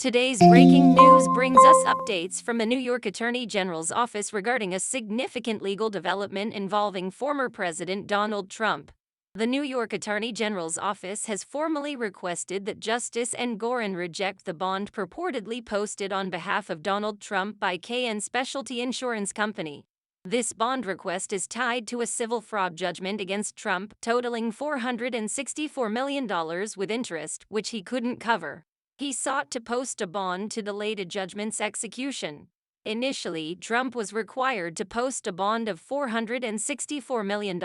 Today's breaking news brings us updates from the New York Attorney General's office regarding a significant legal development involving former President Donald Trump. The New York Attorney General's office has formally requested that Justice Engoron reject the bond purportedly posted on behalf of Donald Trump by KN Specialty Insurance Company. This bond request is tied to a civil fraud judgment against Trump totaling $464 million with interest, which he couldn't cover. He sought to post a bond to delay the judgment's execution. Initially, Trump was required to post a bond of $464 million,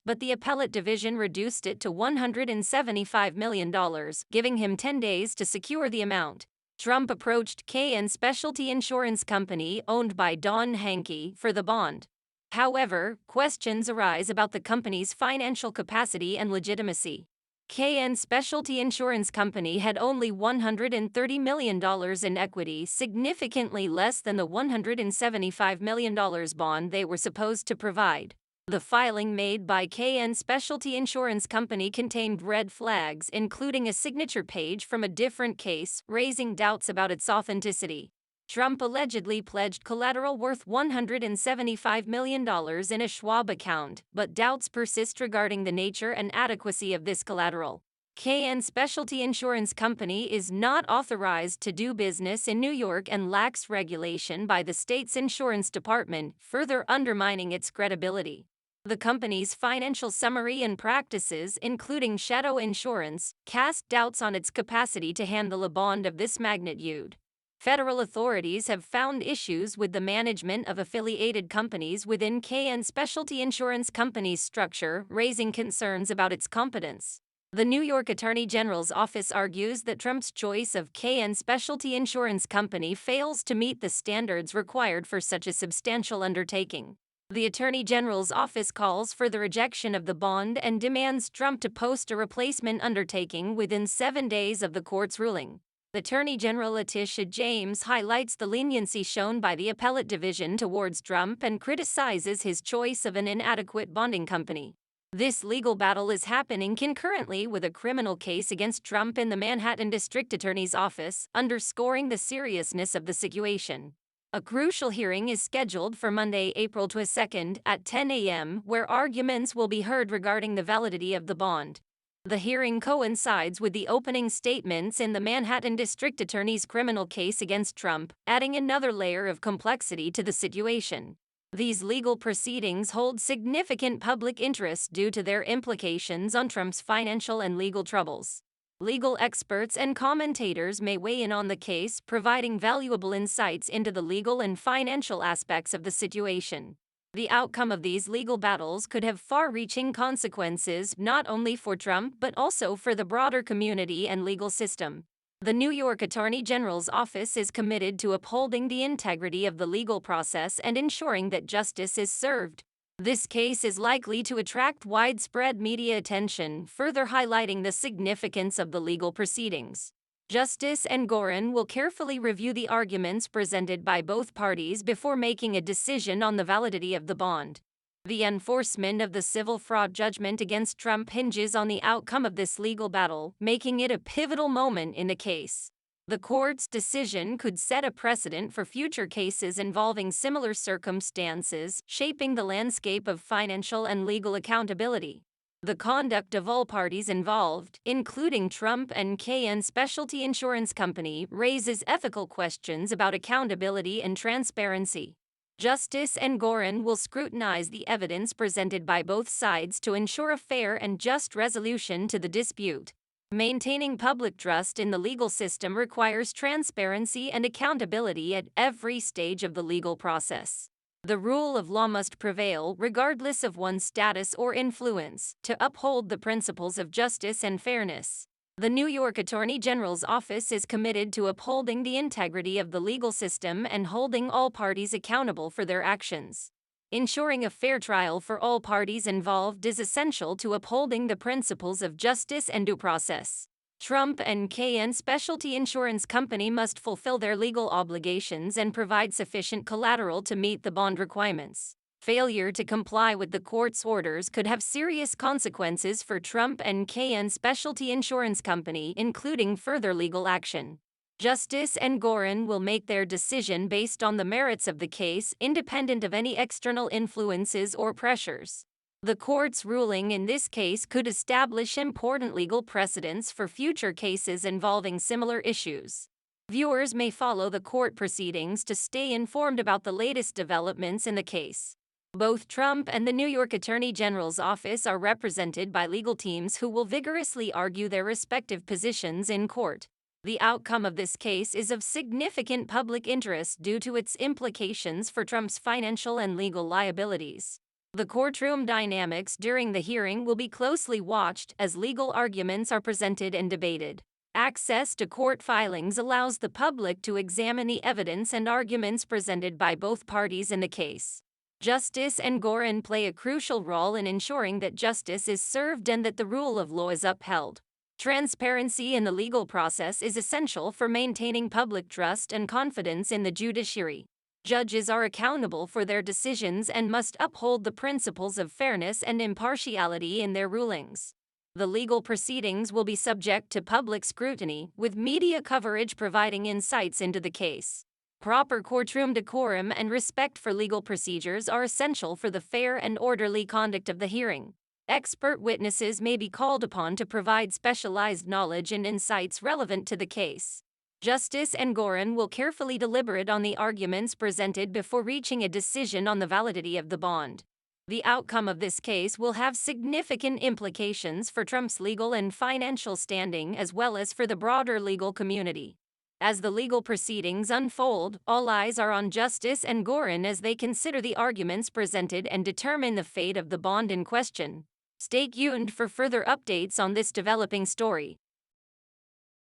but the appellate division reduced it to $175 million, giving him 10 days to secure the amount. Trump approached KN Specialty Insurance Company, owned by Don Hankey, for the bond. However, questions arise about the company's financial capacity and legitimacy. KN Specialty Insurance Company had only $130 million in equity, significantly less than the $175 million bond they were supposed to provide. The filing made by KN Specialty Insurance Company contained red flags, including a signature page from a different case, raising doubts about its authenticity. Trump allegedly pledged collateral worth $175 million in a Schwab account, but doubts persist regarding the nature and adequacy of this collateral. KN Specialty Insurance Company is not authorized to do business in New York and lacks regulation by the state's insurance department, further undermining its credibility. The company's financial summary and practices, including shadow insurance, cast doubts on its capacity to handle a bond of this magnitude. Federal authorities have found issues with the management of affiliated companies within KN Specialty Insurance Company's structure, raising concerns about its competence. The New York Attorney General's office argues that Trump's choice of KN Specialty Insurance Company fails to meet the standards required for such a substantial undertaking. The Attorney General's office calls for the rejection of the bond and demands Trump to post a replacement undertaking within 7 days of the court's ruling. Attorney General Letitia James highlights the leniency shown by the appellate division towards Trump and criticizes his choice of an inadequate bonding company. This legal battle is happening concurrently with a criminal case against Trump in the Manhattan District Attorney's office, underscoring the seriousness of the situation. A crucial hearing is scheduled for Monday, April 22 at 10 a.m., where arguments will be heard regarding the validity of the bond. The hearing coincides with the opening statements in the Manhattan District Attorney's criminal case against Trump, adding another layer of complexity to the situation. These legal proceedings hold significant public interest due to their implications on Trump's financial and legal troubles. Legal experts and commentators may weigh in on the case, providing valuable insights into the legal and financial aspects of the situation. The outcome of these legal battles could have far-reaching consequences not only for Trump but also for the broader community and legal system. The New York Attorney General's office is committed to upholding the integrity of the legal process and ensuring that justice is served. This case is likely to attract widespread media attention, further highlighting the significance of the legal proceedings. Justice Engoron will carefully review the arguments presented by both parties before making a decision on the validity of the bond. The enforcement of the civil fraud judgment against Trump hinges on the outcome of this legal battle, making it a pivotal moment in the case. The court's decision could set a precedent for future cases involving similar circumstances, shaping the landscape of financial and legal accountability. The conduct of all parties involved, including Trump and KN Specialty Insurance Company, raises ethical questions about accountability and transparency. Justice Engoron will scrutinize the evidence presented by both sides to ensure a fair and just resolution to the dispute. Maintaining public trust in the legal system requires transparency and accountability at every stage of the legal process. The rule of law must prevail regardless of one's status or influence, to uphold the principles of justice and fairness. The New York Attorney General's office is committed to upholding the integrity of the legal system and holding all parties accountable for their actions. Ensuring a fair trial for all parties involved is essential to upholding the principles of justice and due process. Trump and KN Specialty Insurance Company must fulfill their legal obligations and provide sufficient collateral to meet the bond requirements. Failure to comply with the court's orders could have serious consequences for Trump and KN Specialty Insurance Company, including further legal action. Justice and Gorin will make their decision based on the merits of the case, independent of any external influences or pressures. The court's ruling in this case could establish important legal precedents for future cases involving similar issues. Viewers may follow the court proceedings to stay informed about the latest developments in the case. Both Trump and the New York Attorney General's office are represented by legal teams who will vigorously argue their respective positions in court. The outcome of this case is of significant public interest due to its implications for Trump's financial and legal liabilities. The courtroom dynamics during the hearing will be closely watched as legal arguments are presented and debated. Access to court filings allows the public to examine the evidence and arguments presented by both parties in the case. Justice and Gorin play a crucial role in ensuring that justice is served and that the rule of law is upheld. Transparency in the legal process is essential for maintaining public trust and confidence in the judiciary. Judges are accountable for their decisions and must uphold the principles of fairness and impartiality in their rulings. The legal proceedings will be subject to public scrutiny, with media coverage providing insights into the case. Proper courtroom decorum and respect for legal procedures are essential for the fair and orderly conduct of the hearing. Expert witnesses may be called upon to provide specialized knowledge and insights relevant to the case. Justice and Gorin will carefully deliberate on the arguments presented before reaching a decision on the validity of the bond. The outcome of this case will have significant implications for Trump's legal and financial standing as well as for the broader legal community. As the legal proceedings unfold, all eyes are on Justice and Gorin as they consider the arguments presented and determine the fate of the bond in question. Stay tuned for further updates on this developing story.